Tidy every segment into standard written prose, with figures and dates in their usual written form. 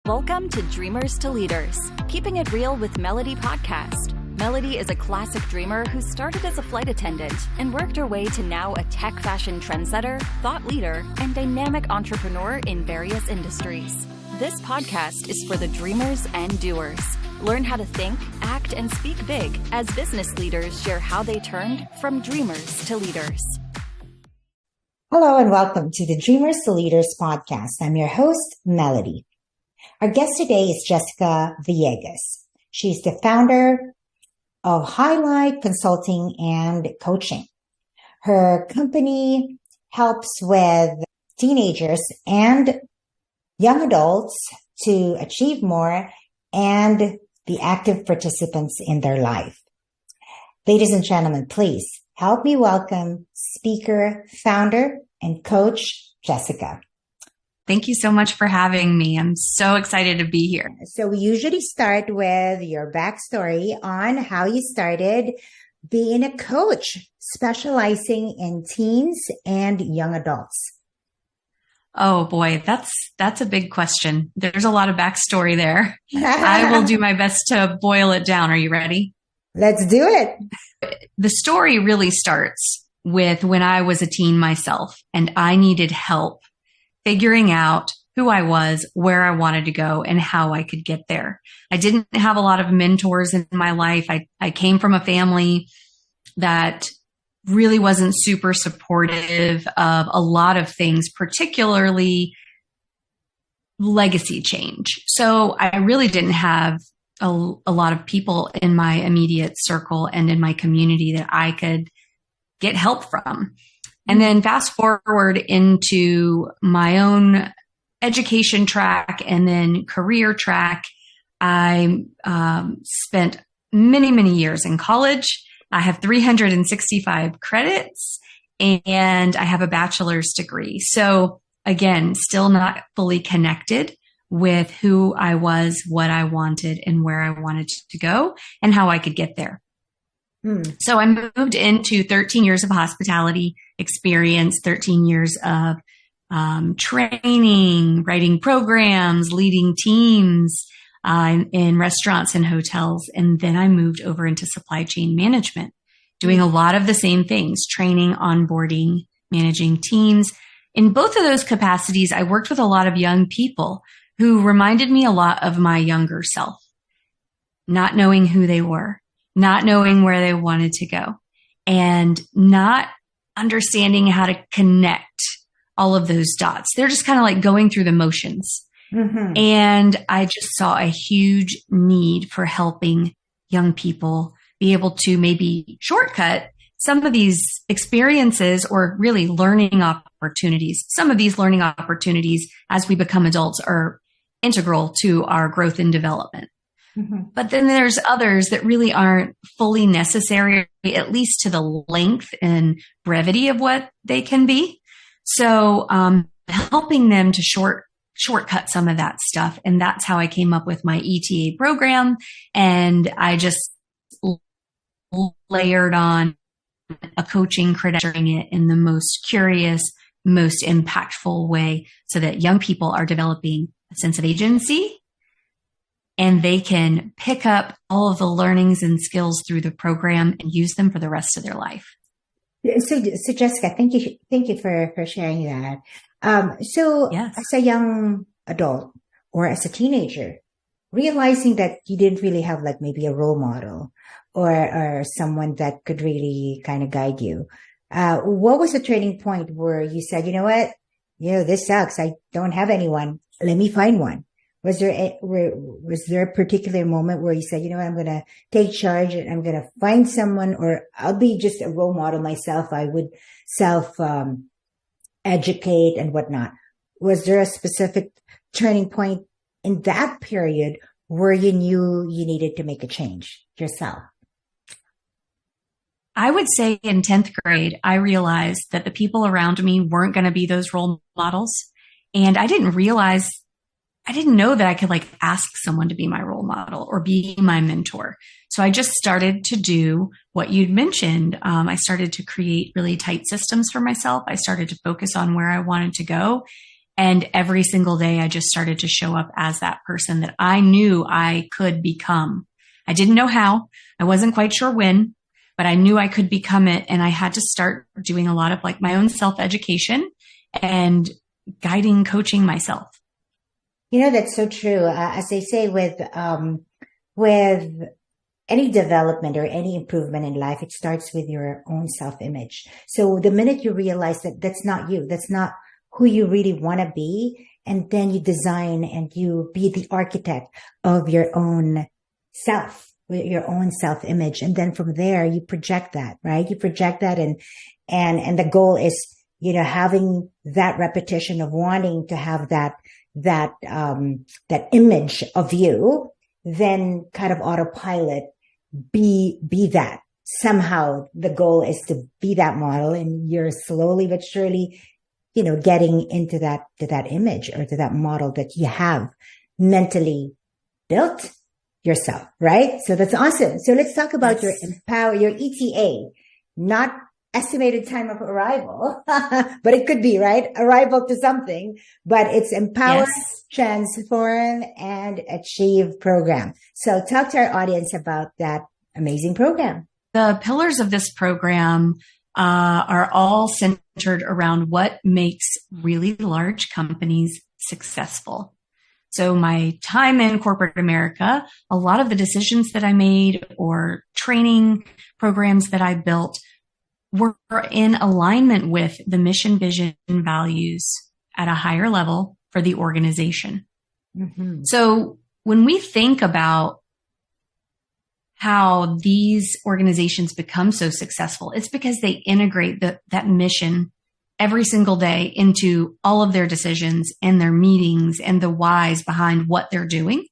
Welcome to Dreamers to Leaders, Keeping It Real with Melody podcast. Melody is a classic dreamer who started as a flight attendant and worked her way to now a tech fashion trendsetter, thought leader, and dynamic entrepreneur in various industries. This podcast is for the dreamers and doers. Learn how to think, act, and speak big as business leaders share how they turned from dreamers to leaders. Hello and welcome to the Dreamers to Leaders podcast. I'm your host, Melody. Our guest today is Jessica Villegas. She's the founder of Hi-Lite Consulting and Coaching. Her company helps with teenagers and young adults to achieve more and be active participants in their life. Ladies and gentlemen, please help me welcome speaker, founder, and coach, Jessica. Thank you so much for having me. I'm so excited to be here. So we usually start with your backstory on how you started being a coach, specializing in teens and young adults. Oh boy, that's a big question. There's a lot of backstory there. I will do my best to boil it down. Are you ready? Let's do it. The story really starts with when I was a teen myself and I needed help figuring out who I was, where I wanted to go, and how I could get there. I didn't have a lot of mentors in my life. I came from a family that really wasn't super supportive of a lot of things, particularly legacy change. So I really didn't have a lot of people in my immediate circle and in my community that I could get help from. And then fast forward into my own education track and then career track. I spent many, many years in college. I have 365 credits and I have a bachelor's degree. So again, still not fully connected with who I was, what I wanted, and where I wanted to go and how I could get there. So I moved into 13 years of hospitality experience, 13 years of training, writing programs, leading teams in restaurants and hotels. And then I moved over into supply chain management, doing a lot of the same things, training, onboarding, managing teams. In both of those capacities, I worked with a lot of young people who reminded me a lot of my younger self, not knowing who they were, not knowing where they wanted to go, and not understanding how to connect all of those dots. They're just kind of like going through the motions. Mm-hmm. And I just saw a huge need for helping young people be able to maybe shortcut some of these experiences or really learning opportunities. Some of these learning opportunities as we become adults are integral to our growth and development. Mm-hmm. But then there's others that really aren't fully necessary, at least to the length and brevity of what they can be. So helping them to shortcut some of that stuff. And that's how I came up with my ETA program. And I just layered on a coaching credentialing it in the most curious, most impactful way so that young people are developing a sense of agency and they can pick up all of the learnings and skills through the program and use them for the rest of their life. So Jessica, thank you for sharing that. Yes. As a young adult or as a teenager, realizing that you didn't really have like maybe a role model or someone that could really kind of guide you, what was the turning point where you said, you know what, this sucks. I don't have anyone. Let me find one. Was there a particular moment where you said, you know what, I'm going to take charge and I'm going to find someone, or I'll be just a role model myself. I would educate and whatnot. Was there a specific turning point in that period where you knew you needed to make a change yourself? I would say in 10th grade, I realized that the people around me weren't going to be those role models. And I didn't know that I could like ask someone to be my role model or be my mentor. So I just started to do what you'd mentioned. I started to create really tight systems for myself. I started to focus on where I wanted to go. And every single day, I just started to show up as that person that I knew I could become. I didn't know how. I wasn't quite sure when, but I knew I could become it. And I had to start doing a lot of like my own self-education and guiding, coaching myself. You know, that's so true. As they say with any development or any improvement in life, it starts with your own self-image. So the minute you realize that that's not you, that's not who you really want to be, and then you design and you be the architect of your own self, your own self-image. And then from there, you project that, right? You project that and the goal is, you know, having that repetition of wanting to have that image of you, then kind of autopilot, be that. Somehow the goal is to be that model, and you're slowly but surely, you know, getting into that, to that image or to that model that you have mentally built yourself, right? So that's awesome. So let's talk about your ETA, not estimated time of arrival, but it could be, right? Arrival to something, but it's empower, transform, and achieve program. So talk to our audience about that amazing program. The pillars of this program are all centered around what makes really large companies successful. So my time in corporate America, a lot of the decisions that I made or training programs that I built were in alignment with the mission, vision, and values at a higher level for the organization. Mm-hmm. So when we think about how these organizations become so successful, it's because they integrate that mission every single day into all of their decisions and their meetings and the whys behind what they're doing.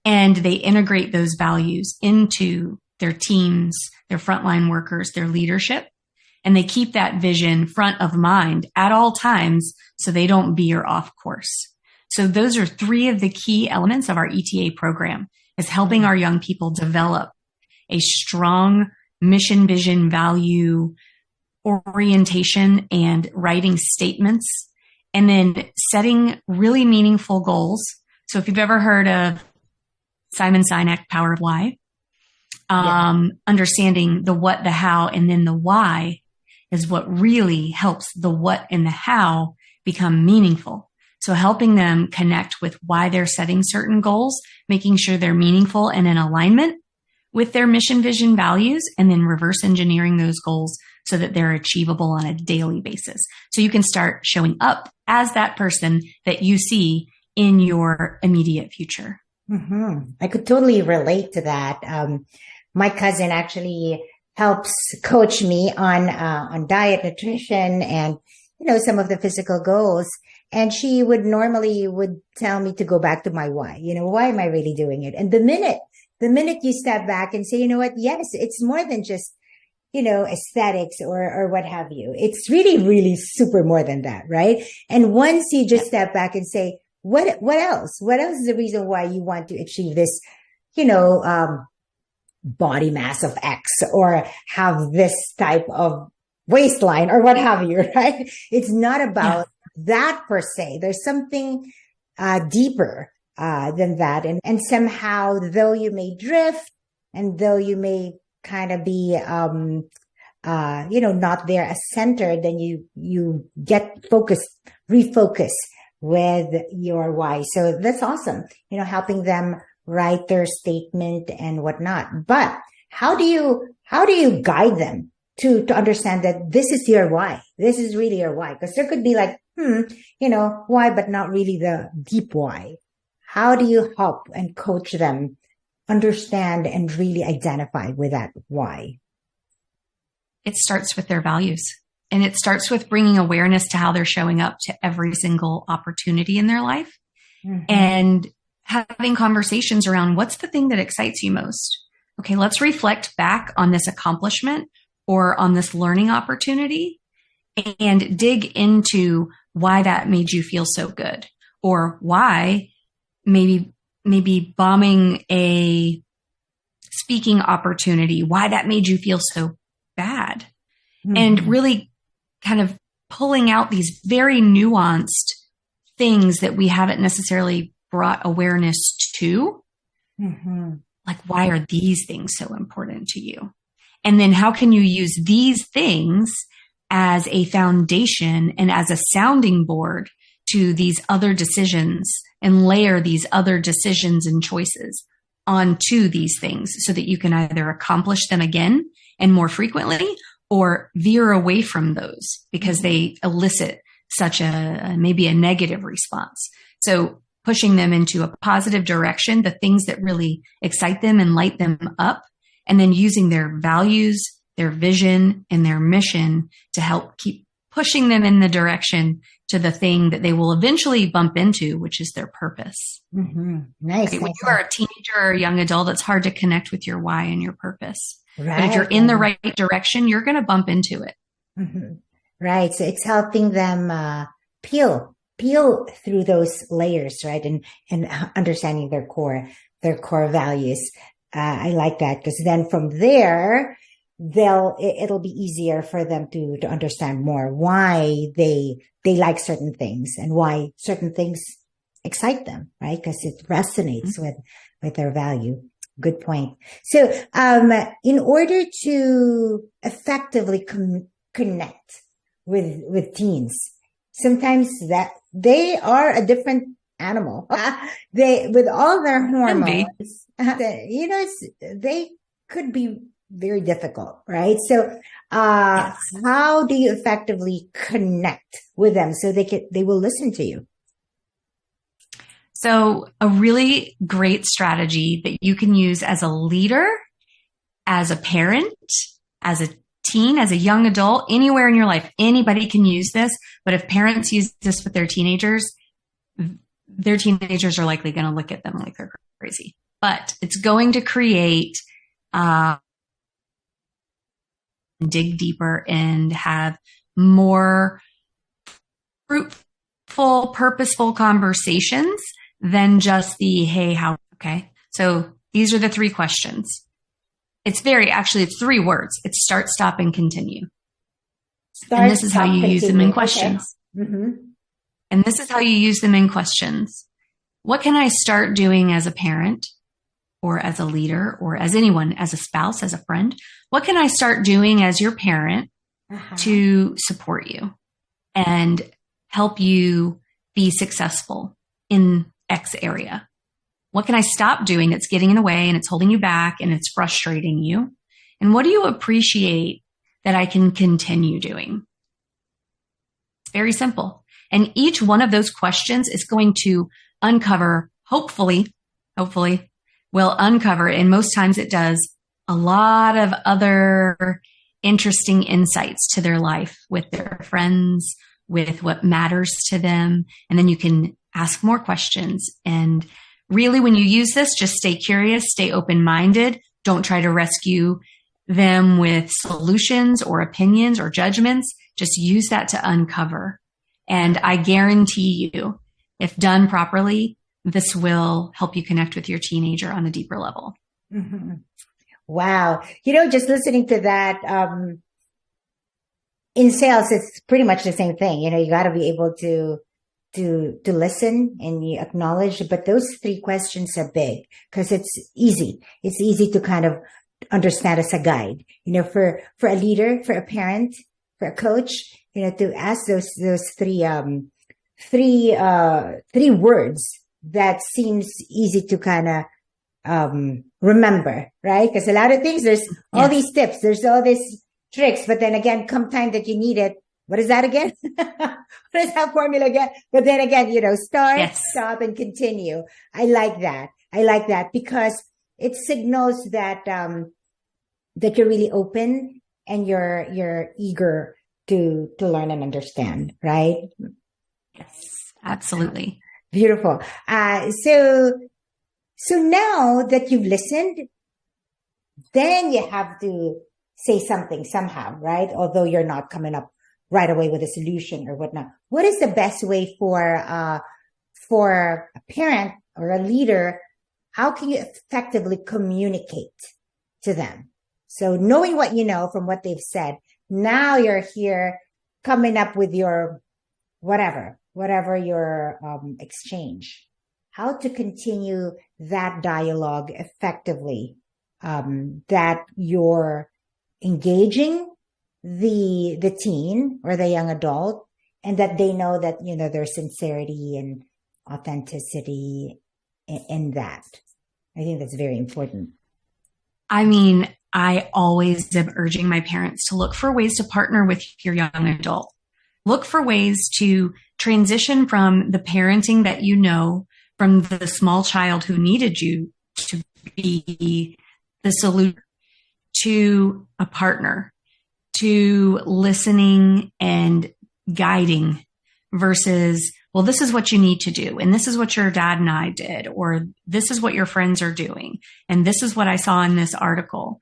And they integrate those values into their teams, their frontline workers, their leadership. And they keep that vision front of mind at all times so they don't veer off course. So those are three of the key elements of our ETA program, is helping our young people develop a strong mission, vision, value orientation and writing statements, and then setting really meaningful goals. So if you've ever heard of Simon Sinek, Power of Why, understanding the what, the how, and then the why is what really helps the what and the how become meaningful. So helping them connect with why they're setting certain goals, making sure they're meaningful and in alignment with their mission, vision, values, and then reverse engineering those goals so that they're achievable on a daily basis. So you can start showing up as that person that you see in your immediate future. Mm-hmm. I could totally relate to that. My cousin actually helps coach me on diet, nutrition, and, you know, some of the physical goals. And she would normally tell me to go back to my why. You know, why am I really doing it? And the minute you step back and say, you know what? Yes, it's more than just, you know, aesthetics or what have you. It's really, really super more than that, right? And once you just step back and say, what else? What else is the reason why you want to achieve this, you know, body mass of X or have this type of waistline or what have you, right? It's not about that per se. There's something deeper than that. And somehow, though you may drift and though you may kind of be, you know, not there as centered, then you get focused, refocus with your why. So that's awesome. You know, helping them write their statement and whatnot. But how do you guide them to understand that this is your why? This is really your why. Because there could be like, you know, why, but not really the deep why. How do you help and coach them understand and really identify with that why? It starts with their values, and it starts with bringing awareness to how they're showing up to every single opportunity in their life, and having conversations around what's the thing that excites you most. Okay, let's reflect back on this accomplishment or on this learning opportunity and dig into why that made you feel so good, or why maybe bombing a speaking opportunity, why that made you feel so bad. And really kind of pulling out these very nuanced things that we haven't necessarily brought awareness to. Mm-hmm. Like, why are these things so important to you? And then how can you use these things as a foundation and as a sounding board to these other decisions and layer these other decisions and choices onto these things so that you can either accomplish them again and more frequently or veer away from those because they elicit such maybe a negative response. So pushing them into a positive direction, the things that really excite them and light them up, and then using their values, their vision, and their mission to help keep pushing them in the direction to the thing that they will eventually bump into, which is their purpose. Mm-hmm. Nice. Okay, when you are a teenager or a young adult, it's hard to connect with your why and your purpose. Right. But if you're in the right direction, you're going to bump into it. Mm-hmm. Right. So it's helping them peel through those layers, right? And understanding their core values. I like that because then from there, it'll be easier for them to understand more why they like certain things and why certain things excite them, right? Because it resonates with their value. Good point. So, in order to effectively connect with teens, sometimes that they are a different animal. With all their hormones, they could be very difficult, right? So, Yes. how do you effectively connect with them so they will listen to you? So a really great strategy that you can use as a leader, as a parent, as a teen, as a young adult, anywhere in your life, anybody can use this. But if parents use this with their teenagers are likely going to look at them like they're crazy. But it's going to create dig deeper and have more fruitful, purposeful conversations than just the, hey, how, okay. So these are the 3 questions. It's 3 words. It's start, stop, and continue. And this is how you use them in questions. Okay. Mm-hmm. And this is how you use them in questions. What can I start doing as a parent or as a leader or as anyone, as a spouse, as a friend? What can I start doing as your parent to support you and help you be successful in X area? What can I stop doing that's getting in the way and it's holding you back and it's frustrating you? And what do you appreciate that I can continue doing? It's very simple. And each one of those questions is going to uncover, hopefully will uncover, and most times it does, a lot of other interesting insights to their life with their friends, with what matters to them. And then you can ask more questions. And really, when you use this, just stay curious, stay open-minded. Don't try to rescue them with solutions or opinions or judgments. Just use that to uncover. And I guarantee you, if done properly, this will help you connect with your teenager on a deeper level. Mm-hmm. Wow. Just listening to that, in sales, it's pretty much the same thing. You got to be able to listen and you acknowledge, but those 3 questions are big because it's easy. It's easy to kind of understand as a guide, for a leader, for a parent, for a coach, to ask those 3 words that seems easy to kind of, remember, right? Because a lot of things, there's all these tips, there's all these tricks, but then again, come time that you need it, what is that again? What is that formula again? But then again, start, stop, and continue. I like that because it signals that, that you're really open and you're eager to learn and understand, right? Yes, absolutely. Beautiful. So now that you've listened, then you have to say something somehow, right? Although you're not coming up right away with a solution or whatnot. What is the best way for a parent or a leader? How can you effectively communicate to them? So knowing what you know from what they've said, now you're here coming up with your whatever, whatever your exchange, how to continue that dialogue effectively, that you're engaging the teen or the young adult, and that they know that, there's sincerity and authenticity in that. I think that's very important. I mean, I always am urging my parents to look for ways to partner with your young adult. Look for ways to transition from the parenting that from the small child who needed you to be the solution, to a partner, to listening and guiding versus, well, this is what you need to do. And this is what your dad and I did, or this is what your friends are doing. And this is what I saw in this article.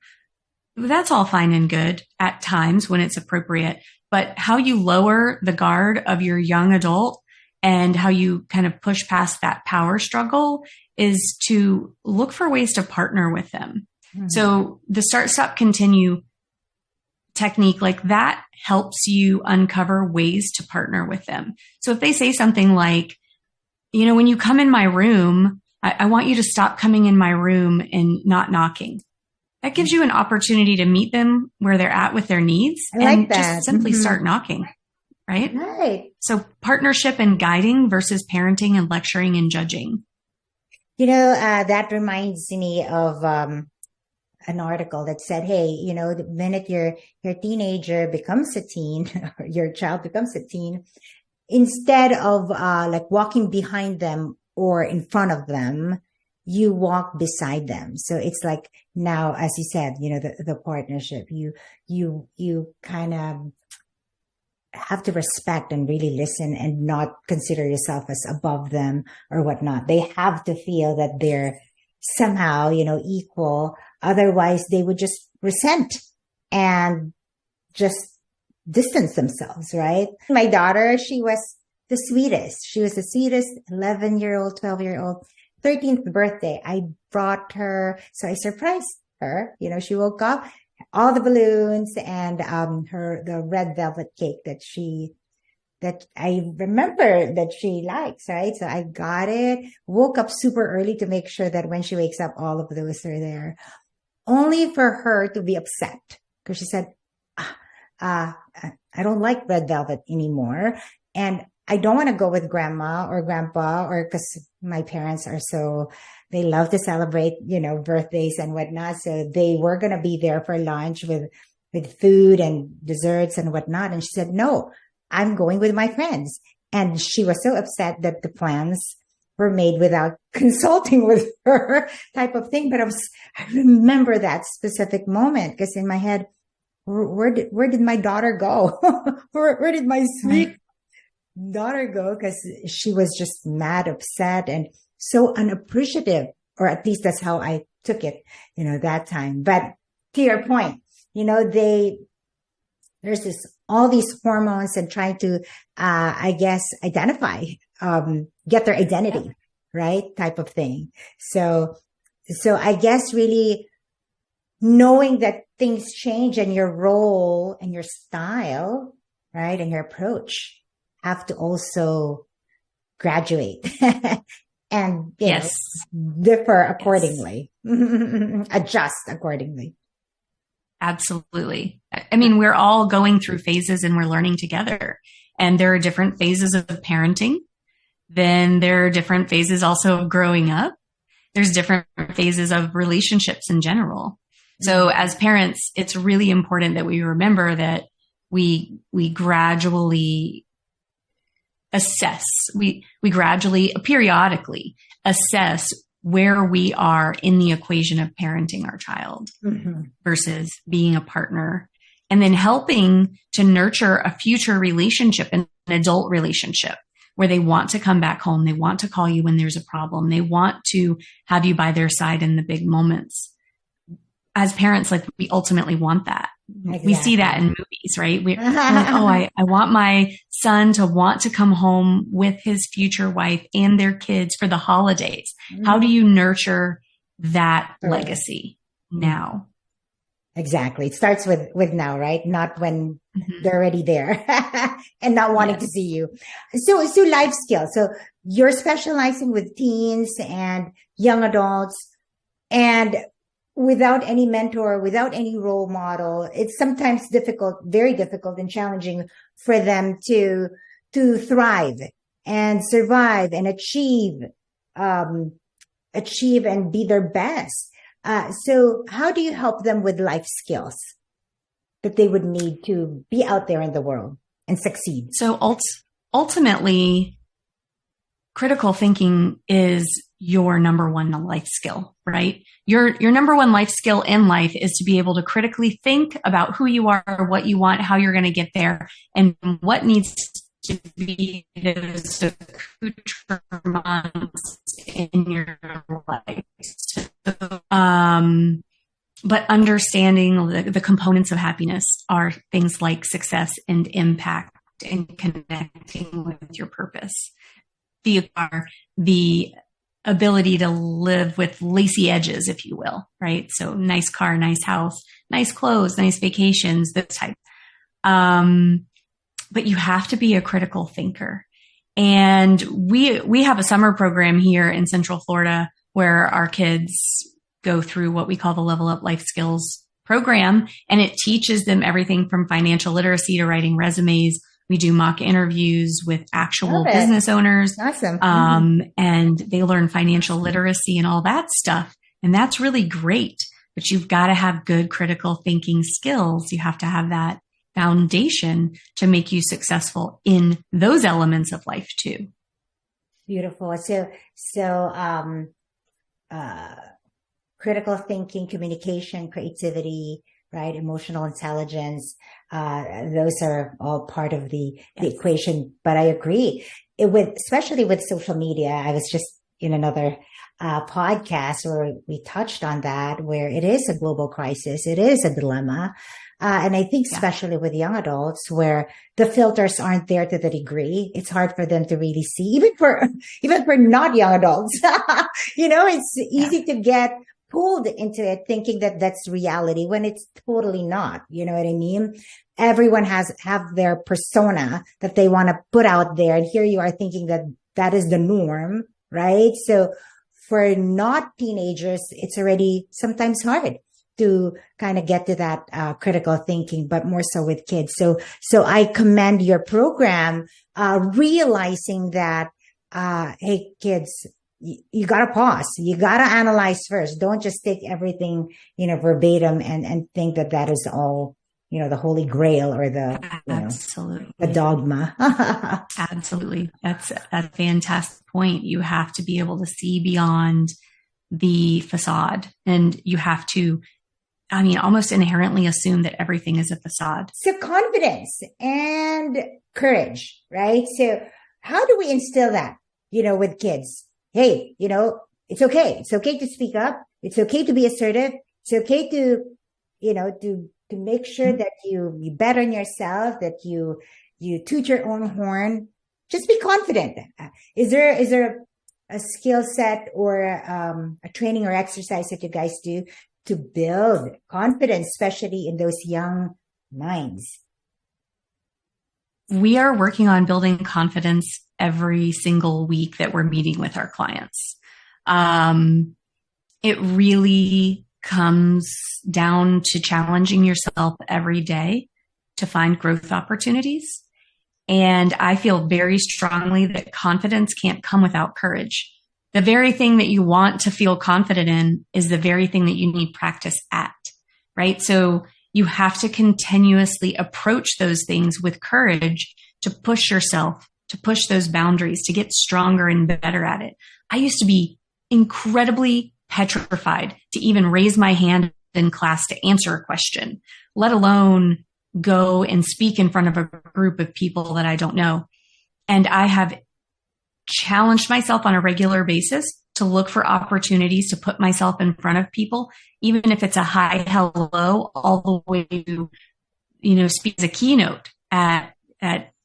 That's all fine and good at times when it's appropriate, but how you lower the guard of your young adult and how you kind of push past that power struggle is to look for ways to partner with them. Mm-hmm. So the start, stop, continue technique like that helps you uncover ways to partner with them. So if they say something like, when you come in my room, I want you to stop coming in my room and not knocking. That gives you an opportunity to meet them where they're at with their needs and just simply start knocking. Right? Right. So partnership and guiding versus parenting and lecturing and judging. That reminds me of an article that said, hey, the minute your teenager becomes a teen, or your child becomes a teen, instead of like walking behind them or in front of them, you walk beside them. So it's like now, as you said, the partnership, you kind of have to respect and really listen and not consider yourself as above them or whatnot. They have to feel that they're somehow, equal. Otherwise they would just resent and just distance themselves, right? My daughter, she was the sweetest. She was the sweetest 11-year-old, 12-year-old, 13th birthday. I brought her. So I surprised her. She woke up, all the balloons and the red velvet cake that I remember that she likes, right? So I got it, woke up super early to make sure that when she wakes up, all of those are there, only for her to be upset because she said, I don't like red velvet anymore. And I don't want to go with grandma or grandpa, or because my parents they love to celebrate, birthdays and whatnot. So they were going to be there for lunch with food and desserts and whatnot. And she said, no, I'm going with my friends. And she was so upset that the plans were made without consulting with her, type of thing. But I remember that specific moment because in my head, where did my daughter go? where did my sweet daughter go? Because she was just mad, upset, and so unappreciative, or at least that's how I took it, that time. But to your point, there's all these hormones and trying to, identify, get their identity, right? Type of thing. So I guess really knowing that things change and your role and your style, right? And your approach have to also graduate and yes, differ accordingly, adjust accordingly. Absolutely. I mean, we're all going through phases and we're learning together, and there are different phases of parenting. Then there are different phases also of growing up. There's different phases of relationships in general. So as parents, it's really important that we remember that we gradually assess, we gradually, periodically assess where we are in the equation of parenting our child versus being a partner, and then helping to nurture a future relationship, an adult relationship where they want to come back home. They want to call you when there's a problem. They want to have you by their side in the big moments. As parents, like, we ultimately want that. Exactly. We see that in movies, right? We're like, I want my son to want to come home with his future wife and their kids for the holidays. How do you nurture that legacy now? Exactly. It starts with now, right? Not when Mhm. they're already there and not wanting to Yes. see you. So life skills. So you're specializing with teens and young adults, and without any mentor, without any role model, it's sometimes difficult, very difficult and challenging for them to thrive and survive and achieve and be their best. So how do you help them with life skills that they would need to be out there in the world and succeed? So ultimately, critical thinking is your number one life skill, right? Your number one life skill in life is to be able to critically think about who you are, what you want, how you're going to get there, and what needs to be those accoutrements in your life. But understanding the components of happiness are things like success and impact and connecting with your purpose. The ability to live with lacy edges, if you will, right? So nice car, nice house, nice clothes, nice vacations, this type. But you have to be a critical thinker. And we have a summer program here in Central Florida where our kids go through what we call the Level Up Life Skills program. And it teaches them everything from financial literacy to writing resumes. We do mock interviews with actual business owners. Awesome. And they learn financial literacy and all that stuff. And that's really great. But you've got to have good critical thinking skills. You have to have that foundation to make you successful in those elements of life too. Beautiful. So, critical thinking, communication, creativity, right? Emotional intelligence. Those are all part of the equation. But I agree especially with social media. I was just in another podcast where we touched on that, where it is a global crisis. It is a dilemma. And I think especially with young adults where the filters aren't there to the degree, it's hard for them to really see, even for not young adults. It's easy to get pulled into it thinking that that's reality when it's totally not. You know what I mean? Everyone have their persona that they want to put out there. And here you are thinking that is the norm, right? So for not teenagers, it's already sometimes hard to kind of get to that critical thinking, but more so with kids. So I commend your program, realizing that, hey, kids, you gotta pause. You gotta analyze first. Don't just take everything, verbatim and think that is all, the holy grail or the, Absolutely. The dogma. Absolutely. That's a fantastic point. You have to be able to see beyond the facade, and you have to, almost inherently assume that everything is a facade. So confidence and courage, right? So how do we instill that, with kids? Hey, it's okay. It's okay to speak up. It's okay to be assertive. It's okay to, to make sure that you bet on yourself, that you toot your own horn. Just be confident. Is there a skill set or a training or exercise that you guys do to build confidence, especially in those young minds? We are working on building confidence every single week that we're meeting with our clients. It really comes down to challenging yourself every day to find growth opportunities. And I feel very strongly that confidence can't come without courage. The very thing that you want to feel confident in is the very thing that you need practice at, right? So you have to continuously approach those things with courage to push yourself, to push those boundaries, to get stronger and better at it. I used to be incredibly petrified to even raise my hand in class to answer a question, let alone go and speak in front of a group of people that I don't know. And I have challenged myself on a regular basis to look for opportunities to put myself in front of people, even if it's a hi, hello, all the way to, speak as a keynote at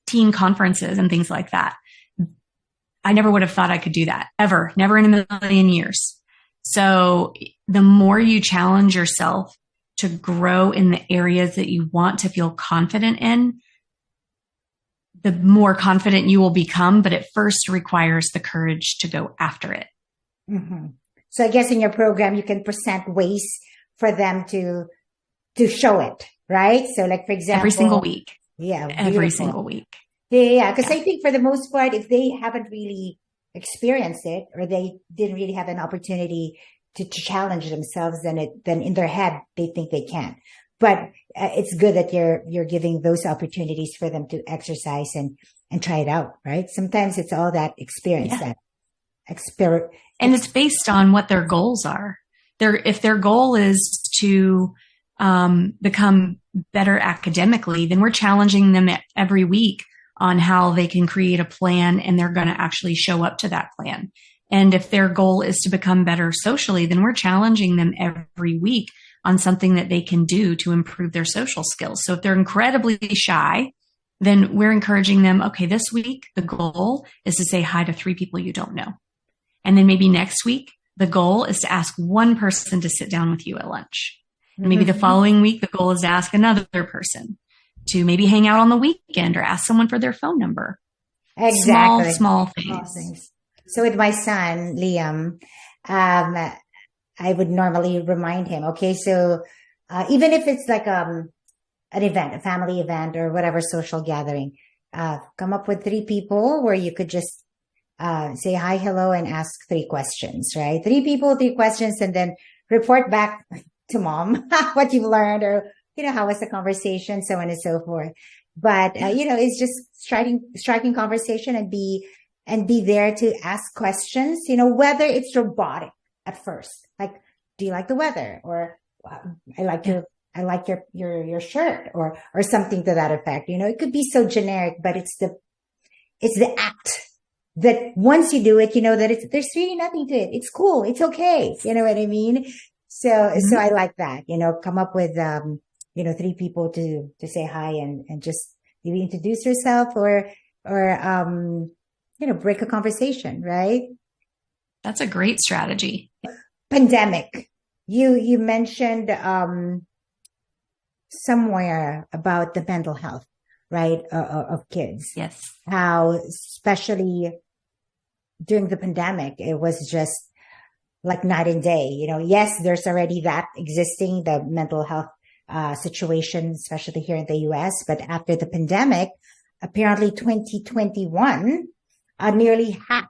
teen conferences and things like that. I never would have thought I could do that ever, never in a million years. So the more you challenge yourself to grow in the areas that you want to feel confident in, the more confident you will become, but it first requires the courage to go after it. Mm-hmm. So I guess in your program, you can present ways for them to show it, right? So like, for example, every single week. Yeah. Every Beautiful. single week. Yeah. Because I think for the most part, if they haven't really experienced it, or they didn't really have an opportunity to challenge themselves, then in their head, they think they can. But it's good that you're giving those opportunities for them to exercise and try it out, right? Sometimes it's all that experience, Yeah. And it's based on what their goals are. If their goal is to become better academically, then we're challenging them every week on how they can create a plan, and they're going to actually show up to that plan. And if their goal is to become better socially, then we're challenging them every week on something that they can do to improve their social skills. So if they're incredibly shy, then we're encouraging them, okay, this week, the goal is to say hi to 3 people you don't know. And then maybe next week, the goal is to ask one person to sit down with you at lunch. And maybe the following week, the goal is to ask another person to maybe hang out on the weekend or ask someone for their phone number. Exactly. Small things. So with my son, Liam, I would normally remind him, okay, so even if it's like an event, a family event or whatever social gathering, come up with 3 people where you could just say hi, hello, and ask 3 questions, right? 3 people, 3 questions, and then report back to mom what you've learned, or, how was the conversation, so on and so forth. But, it's just striking conversation and be there to ask questions, whether it's robotic at first, like, do you like the weather? Or I like your shirt, or something to that effect. It could be so generic, but it's the act that once you do it, that there's really nothing to it. It's cool. It's okay. You know what I mean? So I like that, come up with, 3 people to say hi and just maybe introduce yourself or break a conversation, right? That's a great strategy. Pandemic. You mentioned, somewhere about the mental health, right? Of kids. Yes. How, especially during the pandemic, it was just like night and day. Yes, there's already that existing, the mental health situation, especially here in the US. But after the pandemic, apparently 2021, nearly half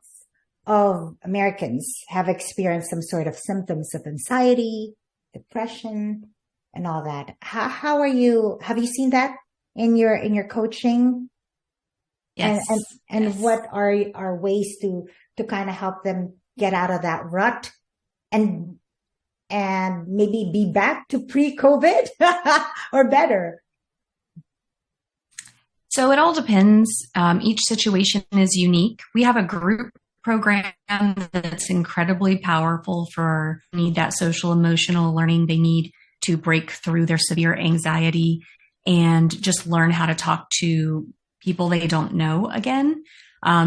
of Americans have experienced some sort of symptoms of anxiety, depression, and all that. How are you? Have you seen that in your coaching? Yes. And yes. What are ways to kind of help them get out of that rut and maybe be back to pre-COVID or better? So it all depends. Each situation is unique. We have a group program that's incredibly powerful for need that social emotional learning they need to break through their severe anxiety and just learn how to talk to people they don't know again.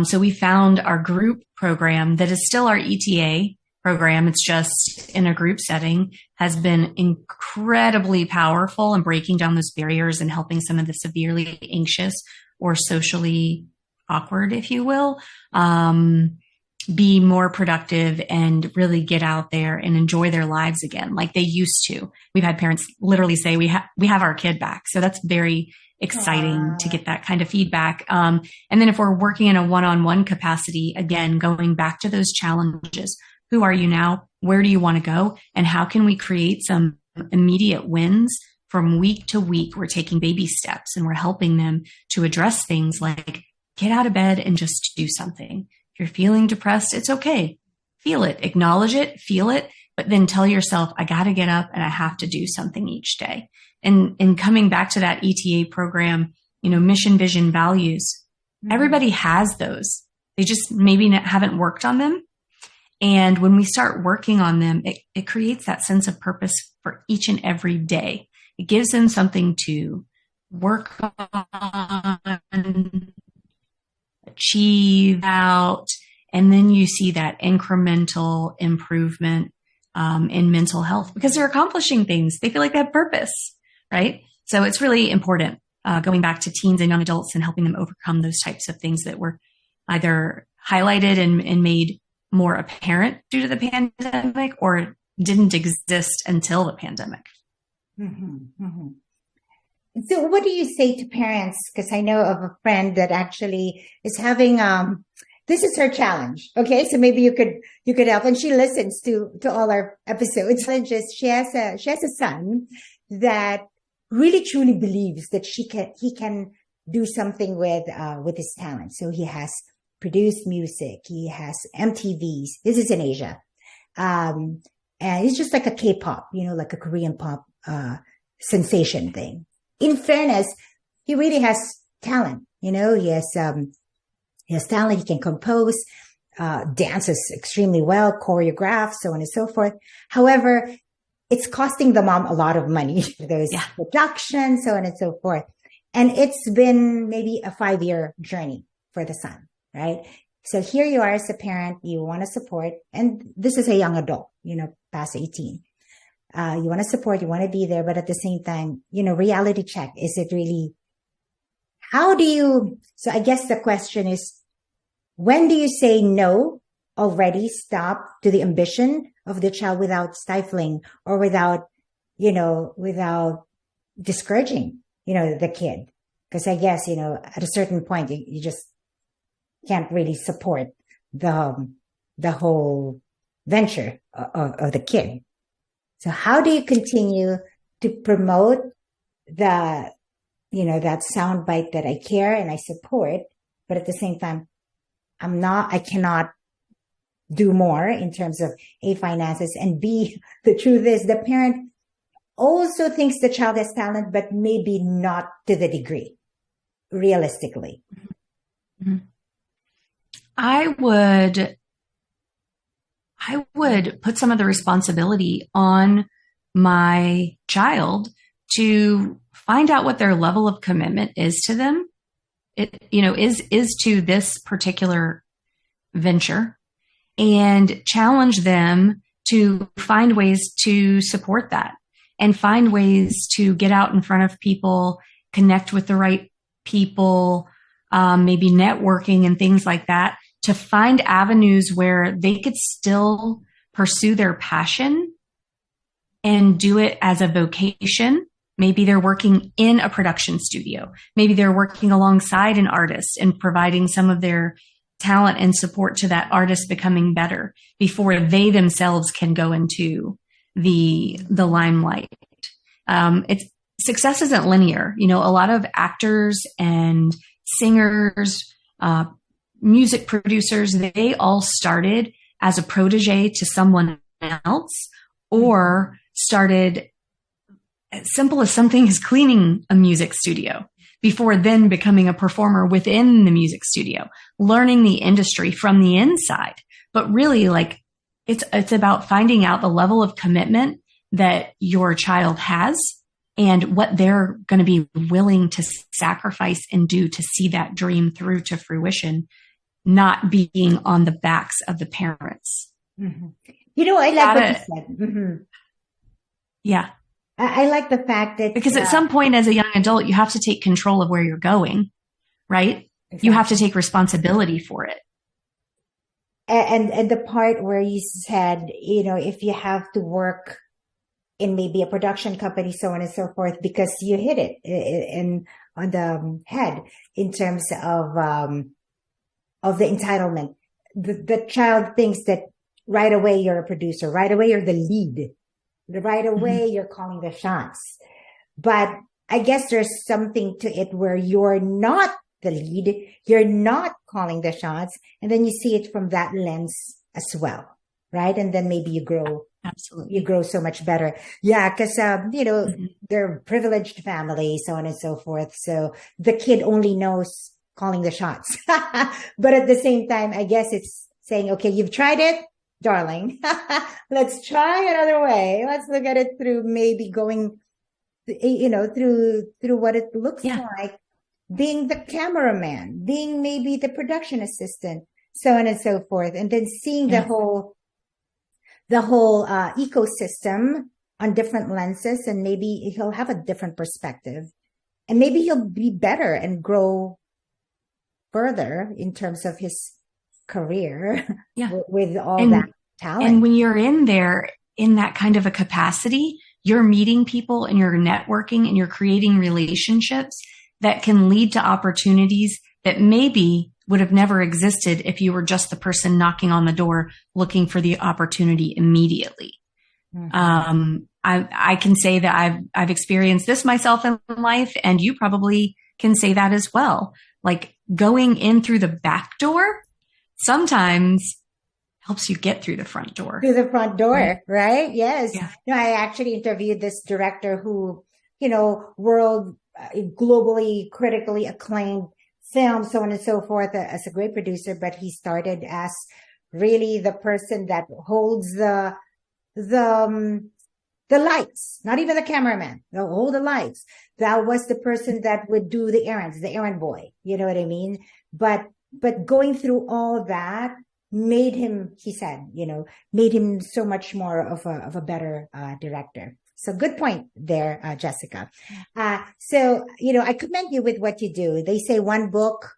So we found our group program that is still our ETA program. It's just in a group setting, has been incredibly powerful in breaking down those barriers and helping some of the severely anxious or socially awkward, if you will, be more productive and really get out there and enjoy their lives again like they used to. We've had parents literally say we have our kid back. So that's very exciting to get that kind of feedback. And then if we're working in a one-on-one capacity, again, going back to those challenges, who are you now? Where do you want to go? And how can we create some immediate wins from week to week? We're taking baby steps and we're helping them to address things like get out of bed and just do something. If you're feeling depressed, it's okay. Feel it, acknowledge it, feel it, but then tell yourself, I got to get up and I have to do something each day. And coming back to that ETA program, mission, vision, values, everybody has those. They just maybe haven't worked on them. And when we start working on them, it creates that sense of purpose for each and every day. It gives them something to work on, achieve out, and then you see that incremental improvement in mental health because they're accomplishing things. They feel like they have purpose, right? So it's really important going back to teens and young adults and helping them overcome those types of things that were either highlighted and made more apparent due to the pandemic or didn't exist until the pandemic. Mm-hmm, mm-hmm. So what do you say to parents? Because I know of a friend that actually is having, this is her challenge. Okay. So maybe you could help. And she listens to all our episodes. And just, she has a son that really truly believes that he can do something with his talent. So he has produced music. He has MTVs. This is in Asia. And it's just like a K-pop, like a Korean pop, sensation thing. In fairness, he really has talent. He has talent. He can compose, dances extremely well, choreograph, so on and so forth. However, it's costing the mom a lot of money. There's production, so on and so forth. And it's been maybe a 5-year journey for the son, right? So here you are as a parent, you want to support, and this is a young adult, past 18. You want to support, you want to be there, but at the same time, reality check. Is it really, so I guess the question is, when do you say no already, stop to the ambition of the child without stifling or without discouraging, the kid? Because I guess, at a certain point, you just can't really support the whole venture of the kid. So how do you continue to promote that soundbite that I care and I support, but at the same time, I cannot do more in terms of A, finances, and B, the truth is the parent also thinks the child has talent, but maybe not to the degree, realistically. Mm-hmm. I would put some of the responsibility on my child to find out what their level of commitment is to them. Is to this particular venture, and challenge them to find ways to support that and find ways to get out in front of people, connect with the right people, maybe networking and things like that, to find avenues where they could still pursue their passion and do it as a vocation. Maybe they're working in a production studio. Maybe they're working alongside an artist and providing some of their talent and support to that artist becoming better before they themselves can go into the limelight. Success isn't linear. A lot of actors and singers, music producers, they all started as a protege to someone else or started as simple as something as cleaning a music studio before then becoming a performer within the music studio, learning the industry from the inside. But really, it's about finding out the level of commitment that your child has and what they're going to be willing to sacrifice and do to see that dream through to fruition, not being on the backs of the parents. Mm-hmm. I like what you said. Mm-hmm. Yeah. I like the fact that because at some point as a young adult, you have to take control of where you're going, right? Exactly. You have to take responsibility for it. And the part where you said, if you have to work in maybe a production company, so on and so forth, because you hit it on the head in terms of the entitlement. The child thinks that right away you're a producer, right away you're the lead. Right away, you're calling the shots. But I guess there's something to it where you're not the lead, you're not calling the shots, and then you see it from that lens as well, right? And then maybe you grow. Absolutely. You grow so much better. Yeah, because, they're a privileged family, so on and so forth. So the kid only knows calling the shots. But at the same time, I guess it's saying, okay, you've tried it. Darling, let's try another way. Let's look at it through maybe going, through what it looks like, being the cameraman, being maybe the production assistant, so on and so forth. And then seeing the the whole ecosystem on different lenses, and maybe he'll have a different perspective, and maybe he'll be better and grow further in terms of his career with all that talent. And when you're in there in that kind of a capacity, you're meeting people and you're networking and you're creating relationships that can lead to opportunities that maybe would have never existed if you were just the person knocking on the door looking for the opportunity immediately. Mm-hmm. I can say that I've experienced this myself in life, and you probably can say that as well. Like going in through the back door sometimes helps you get through the front door. Through the front door, right? Yes. Yeah. No, I actually interviewed this director who, world globally, critically acclaimed film, so on and so forth, as a great producer, but he started as really the person that holds the lights, not even the cameraman, hold the lights. That was the person that would do the errands, the errand boy. You know what I mean? But going through all that made him, he said, made him so much more of a better director. So good point there, Jessica. So I commend you with what you do. They say one book,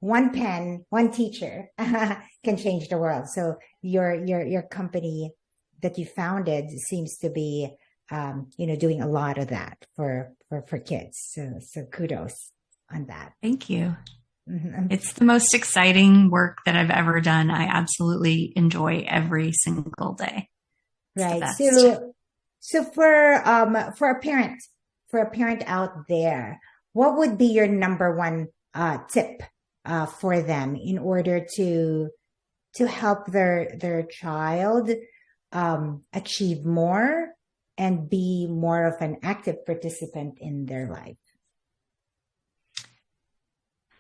one pen, one teacher can change the world. So your company that you founded seems to be, doing a lot of that for kids. So kudos on that. Thank you. Mm-hmm. It's the most exciting work that I've ever done. I absolutely enjoy every single day. It's right. So for a parent out there, what would be your number one tip for them in order to help their child achieve more and be more of an active participant in their life?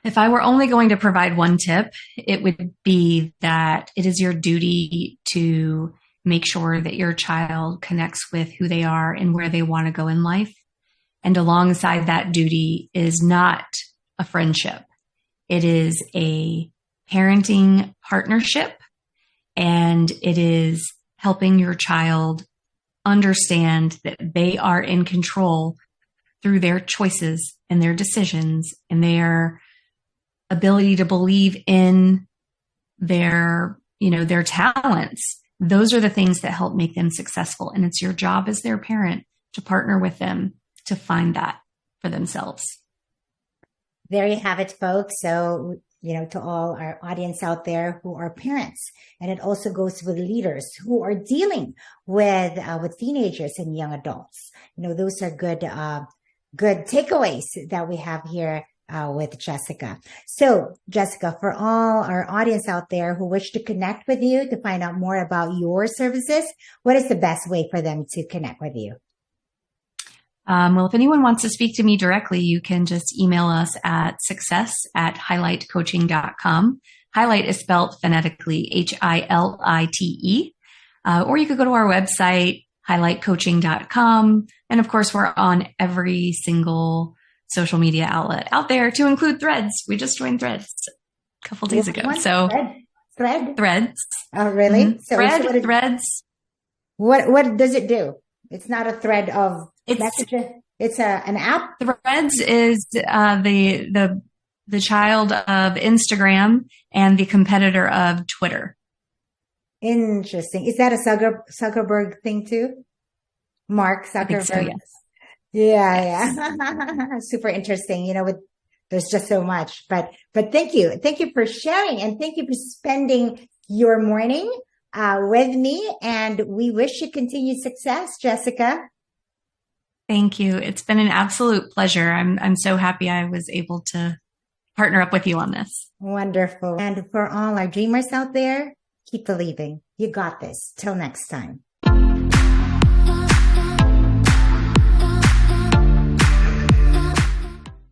If I were only going to provide one tip, it would be that it is your duty to make sure that your child connects with who they are and where they want to go in life. And alongside that duty is not a friendship. It is a parenting partnership, and it is helping your child understand that they are in control through their choices and their decisions and their ability to believe in their talents. Those are the things that help make them successful. And it's your job as their parent to partner with them to find that for themselves. There you have it, folks. So, to all our audience out there who are parents, and it also goes with leaders who are dealing with teenagers and young adults. Those are good takeaways that we have here with Jessica. So, Jessica, for all our audience out there who wish to connect with you to find out more about your services, what is the best way for them to connect with you? Well, if anyone wants to speak to me directly, you can just email us at success@highlightcoaching.com. Hi-Lite is spelled phonetically HILITE. Or you could go to our website, highlightcoaching.com. And of course, we're on every single social media outlet out there, to include Threads. We just joined Threads a couple days ago. So Threads. Oh, really? Mm-hmm. Threads. What does it do? It's not a thread of messages. It's an app. Threads is the child of Instagram and the competitor of Twitter. Interesting. Is that a Zuckerberg thing too? Mark Zuckerberg. I think so, yes. Yeah. Super interesting. There's just so much, but thank you for sharing, and thank you for spending your morning with me. And we wish you continued success, Jessica. Thank you. It's been an absolute pleasure. I'm so happy I was able to partner up with you on this. Wonderful. And for all our dreamers out there, keep believing. You got this. Till next time.